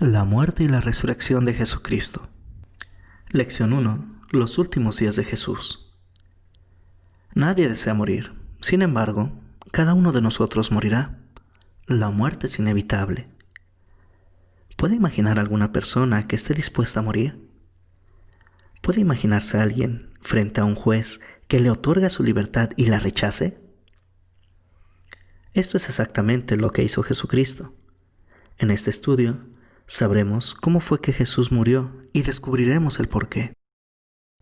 La muerte y la resurrección de Jesucristo. Lección 1. Los últimos días de Jesús. Nadie desea morir. Sin embargo, cada uno de nosotros morirá. La muerte es inevitable. ¿Puede imaginar alguna persona que esté dispuesta a morir? ¿Puede imaginarse a alguien frente a un juez que le otorga su libertad y la rechace? Esto es exactamente lo que hizo Jesucristo. En este estudio, sabremos cómo fue que Jesús murió y descubriremos el porqué.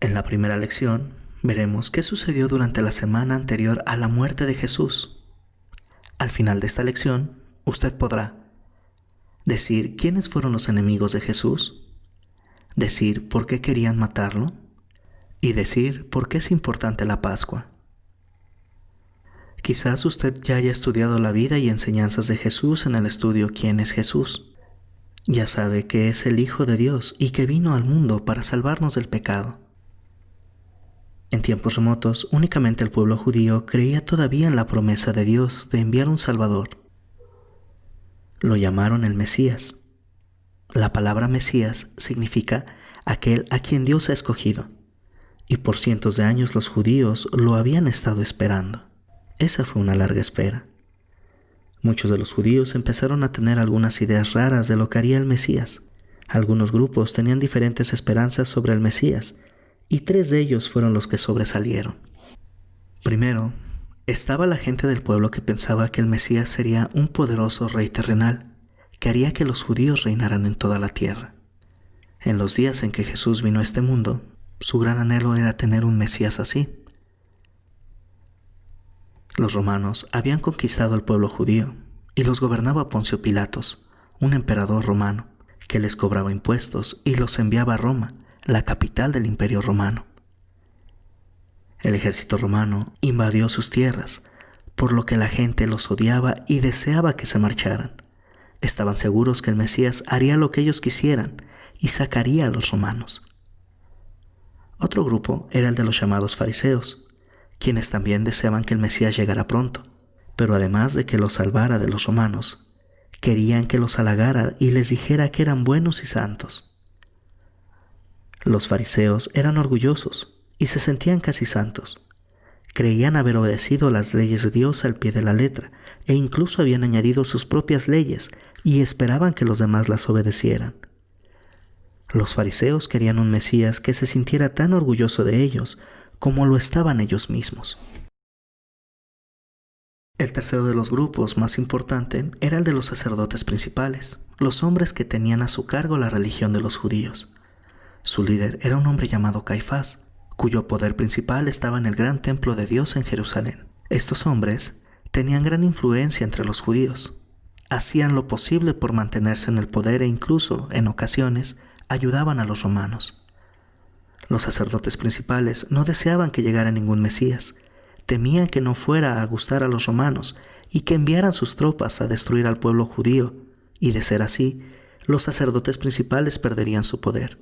En la primera lección, veremos qué sucedió durante la semana anterior a la muerte de Jesús. Al final de esta lección, usted podrá decir quiénes fueron los enemigos de Jesús, decir por qué querían matarlo y decir por qué es importante la Pascua. Quizás usted ya haya estudiado la vida y enseñanzas de Jesús en el estudio ¿Quién es Jesús? Ya sabe que es el Hijo de Dios y que vino al mundo para salvarnos del pecado. En tiempos remotos, únicamente el pueblo judío creía todavía en la promesa de Dios de enviar un Salvador. Lo llamaron el Mesías. La palabra Mesías significa aquel a quien Dios ha escogido, y por cientos de años los judíos lo habían estado esperando. Esa fue una larga espera. Muchos de los judíos empezaron a tener algunas ideas raras de lo que haría el Mesías. Algunos grupos tenían diferentes esperanzas sobre el Mesías, y 3 de ellos fueron los que sobresalieron. Primero, estaba la gente del pueblo que pensaba que el Mesías sería un poderoso rey terrenal, que haría que los judíos reinaran en toda la tierra. En los días en que Jesús vino a este mundo, su gran anhelo era tener un Mesías así. Los romanos habían conquistado al pueblo judío y los gobernaba Poncio Pilatos, un emperador romano, que les cobraba impuestos y los enviaba a Roma, la capital del Imperio Romano. El ejército romano invadió sus tierras, por lo que la gente los odiaba y deseaba que se marcharan. Estaban seguros que el Mesías haría lo que ellos quisieran y sacaría a los romanos. Otro grupo era el de los llamados fariseos, quienes también deseaban que el Mesías llegara pronto, pero además de que los salvara de los romanos, querían que los halagara y les dijera que eran buenos y santos. Los fariseos eran orgullosos y se sentían casi santos. Creían haber obedecido las leyes de Dios al pie de la letra e incluso habían añadido sus propias leyes y esperaban que los demás las obedecieran. Los fariseos querían un Mesías que se sintiera tan orgulloso de ellos como lo estaban ellos mismos. El tercero de los grupos más importante era el de los sacerdotes principales, los hombres que tenían a su cargo la religión de los judíos. Su líder era un hombre llamado Caifás, cuyo poder principal estaba en el gran templo de Dios en Jerusalén. Estos hombres tenían gran influencia entre los judíos. Hacían lo posible por mantenerse en el poder e incluso, en ocasiones, ayudaban a los romanos. Los sacerdotes principales no deseaban que llegara ningún Mesías. Temían que no fuera a gustar a los romanos y que enviaran sus tropas a destruir al pueblo judío, y de ser así, los sacerdotes principales perderían su poder.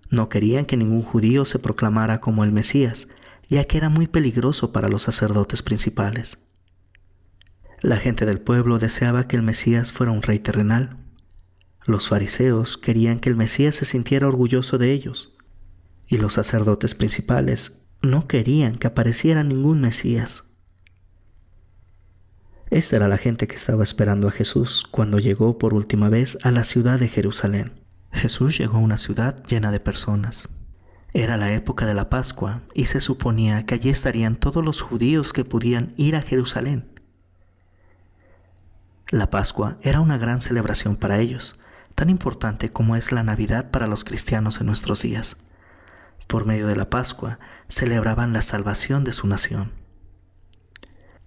No querían que ningún judío se proclamara como el Mesías, ya que era muy peligroso para los sacerdotes principales. La gente del pueblo deseaba que el Mesías fuera un rey terrenal. Los fariseos querían que el Mesías se sintiera orgulloso de ellos, y los sacerdotes principales no querían que apareciera ningún Mesías. Esta era la gente que estaba esperando a Jesús cuando llegó por última vez a la ciudad de Jerusalén. Jesús llegó a una ciudad llena de personas. Era la época de la Pascua y se suponía que allí estarían todos los judíos que podían ir a Jerusalén. La Pascua era una gran celebración para ellos, tan importante como es la Navidad para los cristianos en nuestros días. Por medio de la Pascua, celebraban la salvación de su nación.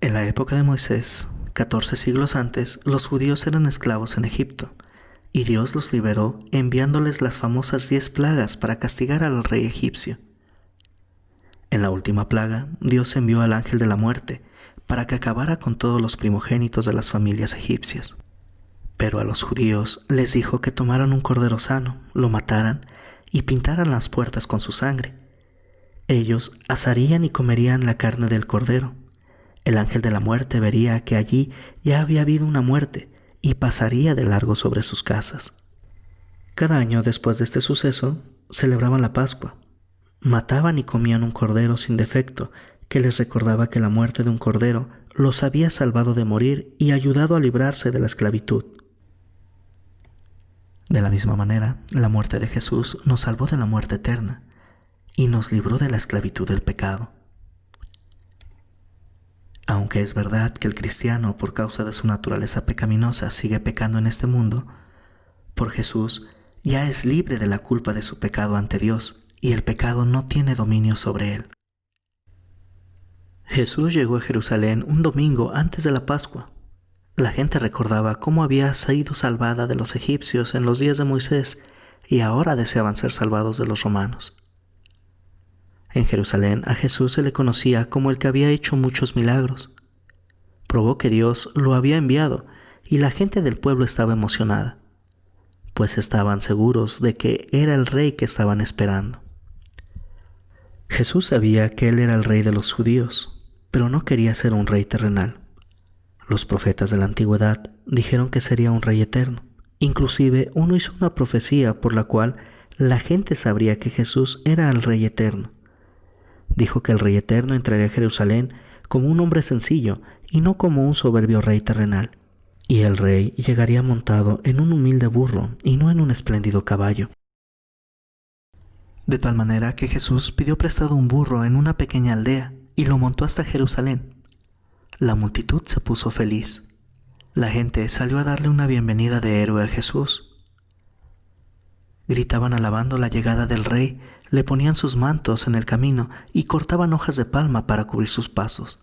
En la época de Moisés, 14 siglos antes, los judíos eran esclavos en Egipto, y Dios los liberó enviándoles las famosas 10 plagas para castigar al rey egipcio. En la última plaga, Dios envió al ángel de la muerte para que acabara con todos los primogénitos de las familias egipcias. Pero a los judíos les dijo que tomaran un cordero sano, lo mataran y pintaran las puertas con su sangre. Ellos asarían y comerían la carne del cordero. El ángel de la muerte vería que allí ya había habido una muerte y pasaría de largo sobre sus casas. Cada año después de este suceso, celebraban la Pascua. Mataban y comían un cordero sin defecto, que les recordaba que la muerte de un cordero los había salvado de morir y ayudado a librarse de la esclavitud. De la misma manera, la muerte de Jesús nos salvó de la muerte eterna y nos libró de la esclavitud del pecado. Aunque es verdad que el cristiano, por causa de su naturaleza pecaminosa, sigue pecando en este mundo, por Jesús ya es libre de la culpa de su pecado ante Dios y el pecado no tiene dominio sobre él. Jesús llegó a Jerusalén un domingo antes de la Pascua. La gente recordaba cómo había sido salvada de los egipcios en los días de Moisés y ahora deseaban ser salvados de los romanos. En Jerusalén a Jesús se le conocía como el que había hecho muchos milagros. Probó que Dios lo había enviado y la gente del pueblo estaba emocionada, pues estaban seguros de que era el rey que estaban esperando. Jesús sabía que él era el rey de los judíos, pero no quería ser un rey terrenal. Los profetas de la antigüedad dijeron que sería un rey eterno. Inclusive uno hizo una profecía por la cual la gente sabría que Jesús era el rey eterno. Dijo que el rey eterno entraría a Jerusalén como un hombre sencillo y no como un soberbio rey terrenal. Y el rey llegaría montado en un humilde burro y no en un espléndido caballo. De tal manera que Jesús pidió prestado un burro en una pequeña aldea y lo montó hasta Jerusalén. La multitud se puso feliz. La gente salió a darle una bienvenida de héroe a Jesús. Gritaban alabando la llegada del rey, le ponían sus mantos en el camino y cortaban hojas de palma para cubrir sus pasos.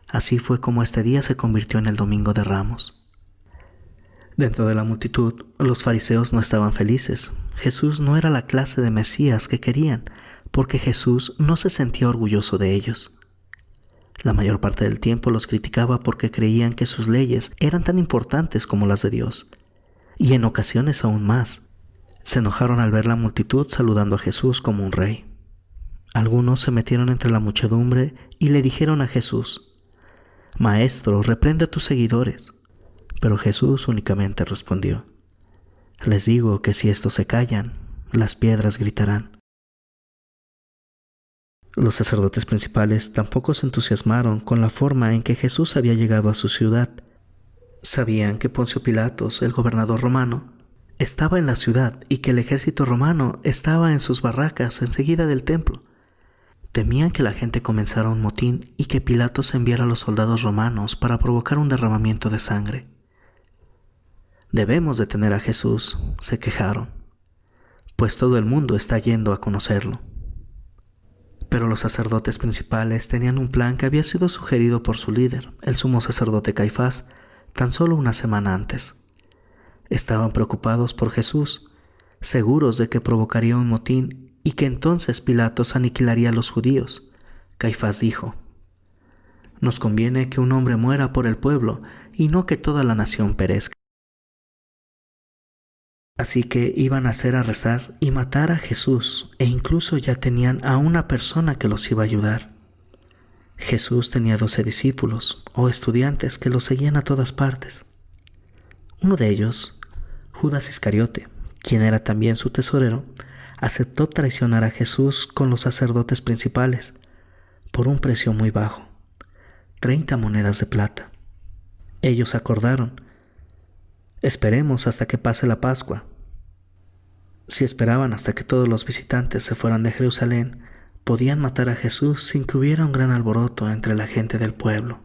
Así fue como este día se convirtió en el Domingo de Ramos. Dentro de la multitud, los fariseos no estaban felices. Jesús no era la clase de Mesías que querían, porque Jesús no se sentía orgulloso de ellos. La mayor parte del tiempo los criticaba porque creían que sus leyes eran tan importantes como las de Dios, y en ocasiones aún más. Se enojaron al ver la multitud saludando a Jesús como un rey. Algunos se metieron entre la muchedumbre y le dijeron a Jesús: «Maestro, reprende a tus seguidores». Pero Jesús únicamente respondió: «Les digo que si estos se callan, las piedras gritarán». Los sacerdotes principales tampoco se entusiasmaron con la forma en que Jesús había llegado a su ciudad. Sabían que Poncio Pilatos, el gobernador romano, estaba en la ciudad y que el ejército romano estaba en sus barracas enseguida del templo. Temían que la gente comenzara un motín y que Pilatos enviara a los soldados romanos para provocar un derramamiento de sangre. «Debemos detener a Jesús», se quejaron, «pues todo el mundo está yendo a conocerlo». Pero los sacerdotes principales tenían un plan que había sido sugerido por su líder, el sumo sacerdote Caifás, tan solo una semana antes. Estaban preocupados por Jesús, seguros de que provocaría un motín y que entonces Pilatos aniquilaría a los judíos. Caifás dijo: «Nos conviene que un hombre muera por el pueblo y no que toda la nación perezca». Así que iban a hacer arrestar y matar a Jesús, e incluso ya tenían a una persona que los iba a ayudar. Jesús tenía 12 discípulos o estudiantes que lo seguían a todas partes. Uno de ellos, Judas Iscariote, quien era también su tesorero, aceptó traicionar a Jesús con los sacerdotes principales por un precio muy bajo, 30 monedas de plata. Ellos acordaron: «Esperemos hasta que pase la Pascua». Si esperaban hasta que todos los visitantes se fueran de Jerusalén, podían matar a Jesús sin que hubiera un gran alboroto entre la gente del pueblo.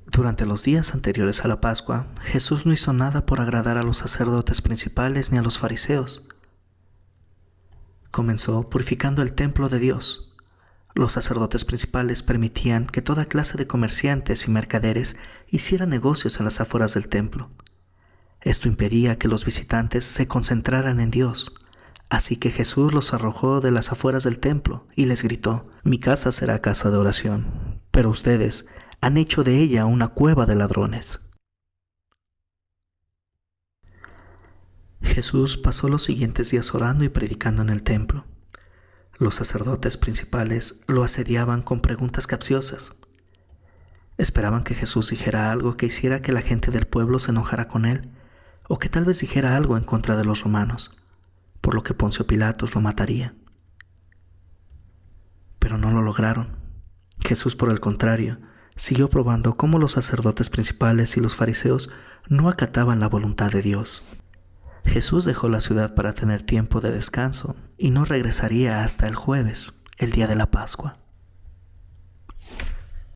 Durante los días anteriores a la Pascua, Jesús no hizo nada por agradar a los sacerdotes principales ni a los fariseos. Comenzó purificando el templo de Dios. Los sacerdotes principales permitían que toda clase de comerciantes y mercaderes hicieran negocios en las afueras del templo. Esto impedía que los visitantes se concentraran en Dios. Así que Jesús los arrojó de las afueras del templo y les gritó: «Mi casa será casa de oración, pero ustedes han hecho de ella una cueva de ladrones». Jesús pasó los siguientes días orando y predicando en el templo. Los sacerdotes principales lo asediaban con preguntas capciosas. Esperaban que Jesús dijera algo que hiciera que la gente del pueblo se enojara con él, o que tal vez dijera algo en contra de los romanos, por lo que Poncio Pilatos lo mataría. Pero no lo lograron. Jesús, por el contrario, siguió probando cómo los sacerdotes principales y los fariseos no acataban la voluntad de Dios. Jesús dejó la ciudad para tener tiempo de descanso y no regresaría hasta el jueves, el día de la Pascua.